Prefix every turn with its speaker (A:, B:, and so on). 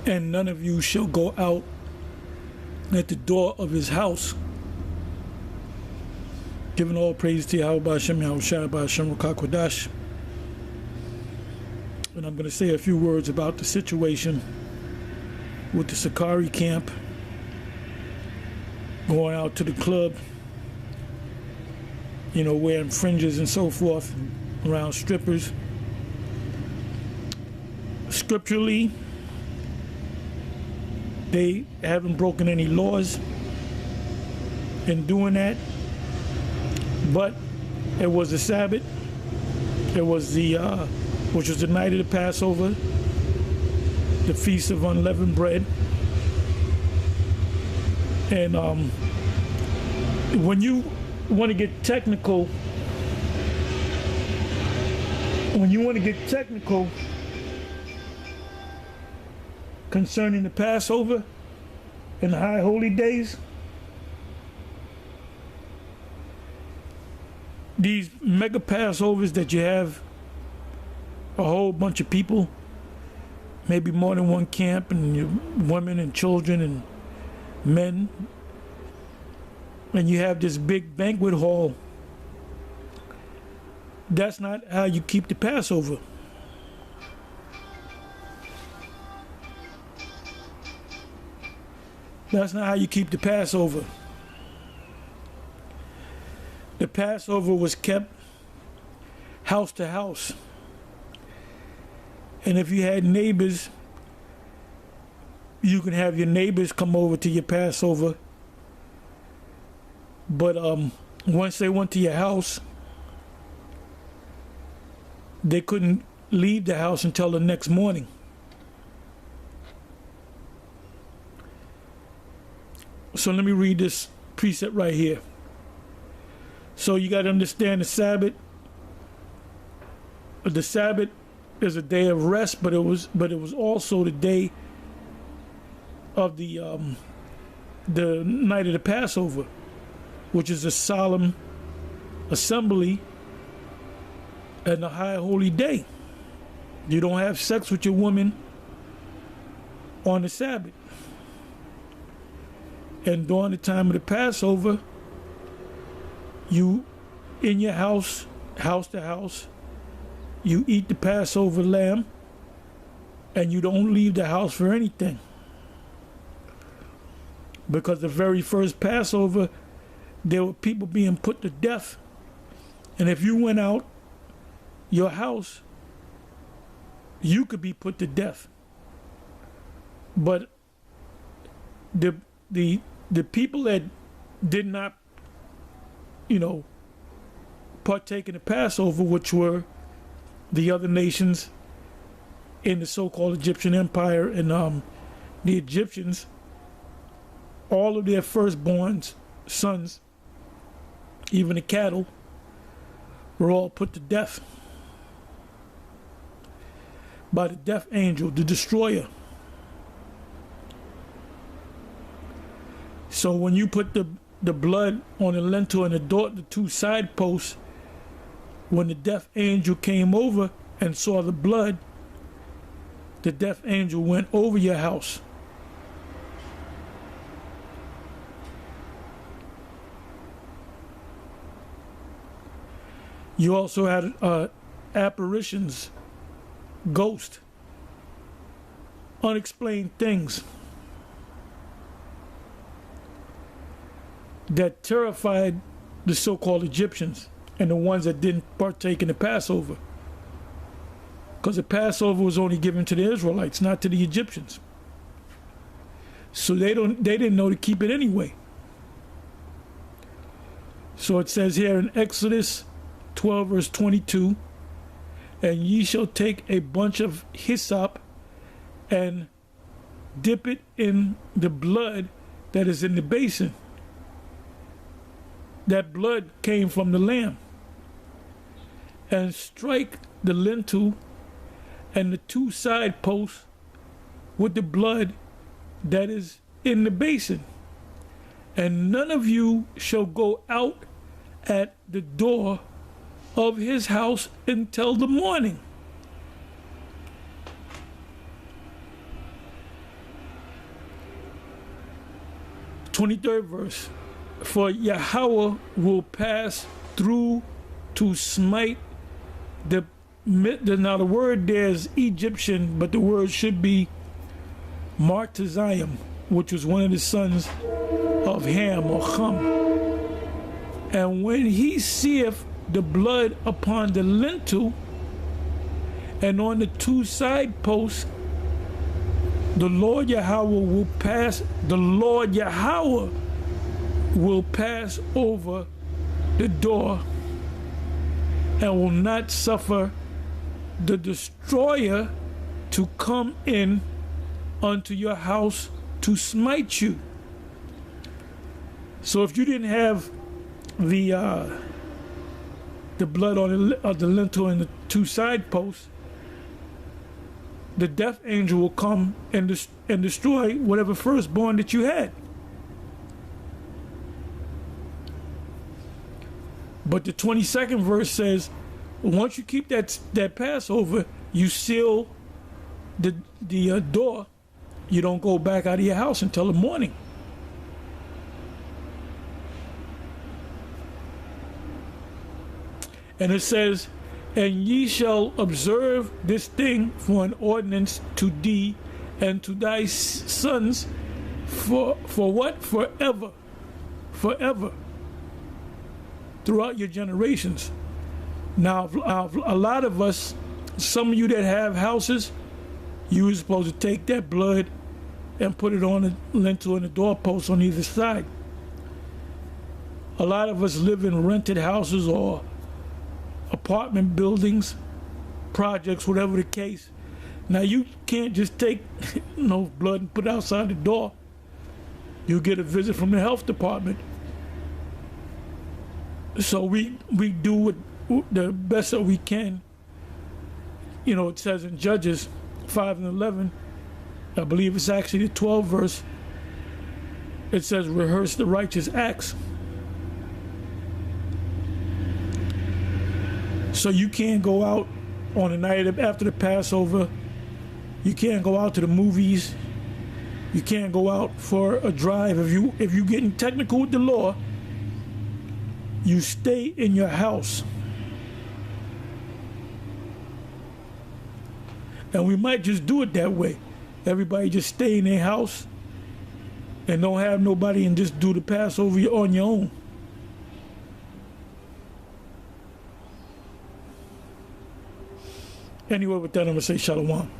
A: and none of you shall go out at the door of his house. Giving all praise to Yahweh Hashem, Yahweh Shai, Hashem Ruach. And I'm going to say a few words about the situation with the Sakari camp, going out to the club, you know, wearing fringes and so forth around strippers. Scripturally, they haven't broken any laws in doing that, but it was the Sabbath. It was the which was the night of the Passover, the Feast of Unleavened Bread. And when you want to get technical, concerning the Passover and the high holy days, these mega Passovers that you have a whole bunch of people, maybe more than one camp, and your women and children and men, and you have this big banquet hall. That's not how you keep the Passover. That's not how you keep the Passover. The Passover was kept house to house. And if you had neighbors, you can have your neighbors come over to your Passover. But once they went to your house, they couldn't leave the house until the next morning. So let me read this precept right here. So you got to understand the Sabbath. The Sabbath is a day of rest, but it was also the day of the night of the Passover, which is a solemn assembly and a high holy day. You don't have sex with your woman on the Sabbath. And during the time of the Passover, you in your house, house to house, you eat the Passover lamb, and you don't leave the house for anything. Because the very first Passover, there were people being put to death. And if you went out your house, you could be put to death. But the people that did not, partake in the Passover, which were the other nations in the so-called Egyptian Empire, and the Egyptians, all of their firstborn sons, even the cattle, were all put to death by the death angel, the destroyer. So when you put the blood on the lintel and the two side posts, when the death angel came over and saw the blood, the death angel went over your house. You also had apparitions, ghosts, unexplained things that terrified the so-called Egyptians and the ones that didn't partake in the Passover. Because the Passover was only given to the Israelites, not to the Egyptians. So they didn't know to keep it anyway. So it says here in Exodus 12 verse 22, and ye shall take a bunch of hyssop and dip it in the blood that is in the basin. That blood came from the lamb. And strike the lintel and the two side posts with the blood that is in the basin. And none of you shall go out at the door of his house until the morning. 23rd verse. For Yahweh will pass through to smite now the word there is Egyptian, but the word should be Martezayim, which was one of the sons of Ham or Chum. And when he seeth the blood upon the lintel and on the two side posts, the Lord Yahweh will pass over the door and will not suffer the destroyer to come in unto your house to smite you. So if you didn't have the blood on the lintel and the two side posts, the death angel will come and destroy whatever firstborn that you had. But the 22nd verse says, once you keep that Passover, you seal the door. You don't go back out of your house until the morning. And it says, and ye shall observe this thing for an ordinance to thee and to thy sons for what? Forever. Forever. Throughout your generations. Now, a lot of us, some of you that have houses, you were supposed to take that blood and put it on the lintel and the doorpost on either side. A lot of us live in rented houses or apartment buildings, projects, whatever the case. Now, you can't just take blood and put it outside the door. You get a visit from the health department. So we do the best that we can. It says in Judges 5:11, I believe it's actually the 12th verse, it says, rehearse the righteous acts. So you can't go out on the night after the Passover. You can't go out to the movies. You can't go out for a drive. If you're getting technical with the law, you stay in your house. And we might just do it that way. Everybody just stay in their house and don't have nobody and just do the Passover on your own. Anyway, with that, I'm going to say shalom.